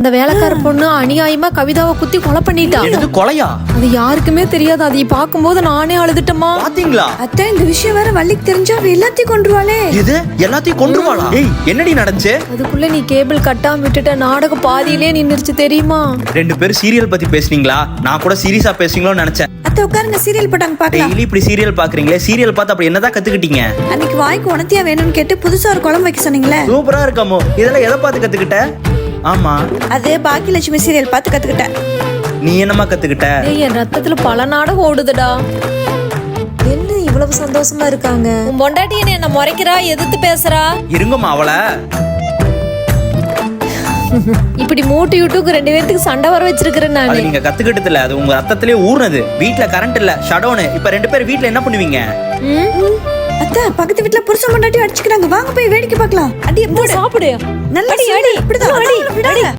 அந்த வேலைக்கார பொண்ணு அநியாயமா கவிதாவை குத்தி கொலை பண்ணிட்டா. என்னது கொலையா? அது யாருக்குமே தெரியாது. அதை பார்க்கும்போது நானே அழுதுட்டமா. பாத்தீங்களா? அத்தை, இந்த விஷயம் வேற வள்ளிக்கு தெரிஞ்சா அவ எல்லாத்தையும் கொன்றுவாளே. இது எல்லாத்தையும் கொன்றுவாளா? ஏய், என்னடி நடந்துச்சு? அதுக்குள்ள நீ கேபிள் கட்டாம விட்டுட்ட. நாடகம் பாதியிலே நின்னுருச்சு தெரியுமா? ரெண்டு பேரும் சீரியல் பத்தி பேசுனீங்களா? நான் கூட சீரியஸா பேசுவீங்களோன்னு நினைச்சேன். அத்தை உட்காருங்க, சீரியல் போட்டாங்க பாக்கலாம். டெய்லி இப்படி சீரியல் பாக்குறீங்களே, சீரியல் பார்த்து அப்படி என்னதான் கத்துக்கிட்டீங்க? அன்னைக்கு வாய்க்கு உணர்த்தியா வேணும்னு கேட்டு புதுசா ஒரு குழம்பு வைக்க சொன்னீங்களே. சூப்பரா இருக்காமோ. இதெல்லாம் எதை பார்த்து கத்துக்கிட்ட? ஆமா, அது பாக்கியலட்சுமி சீரியல் பார்த்து கத்துக்கிட்டேன். நீ என்னமா கத்துக்கிட்ட? ஏய், என் ரத்தத்துல பல நாடகம் ஓடுதுடா. என்ன இவ்வளவு சந்தோஷமா இருக்காங்க? உன் பொண்டாட்டி என்ன முறைக்கிறா, எதிர்த்து பேசுறா. இருங்கம்மா அவளை. இப்படி மூட்டி விட்டு ரெண்டு பேருக்கு சண்டை வர வச்சிருக்கிறேன் அது நானு. நீங்க கத்துக்கிட்டது இல்ல, அது உங்க ரத்தத்திலே ஊர்னது. வீட்ல கரண்ட் இல்ல, ஷடவுன். இப்ப ரெண்டு பேரும் வீட்ல என்ன பண்ணுவீங்க? அத்தை, பக்கத்து வீட்டுல புருஷன் பொண்டாட்டி அடிச்சுக்கிறாங்க. வாங்க போய் வேடிக்கை பார்க்கலாம். அடி சாப்பிடு. நல்லா அடி, அடி. இப்படிதான் அடி, விடாத.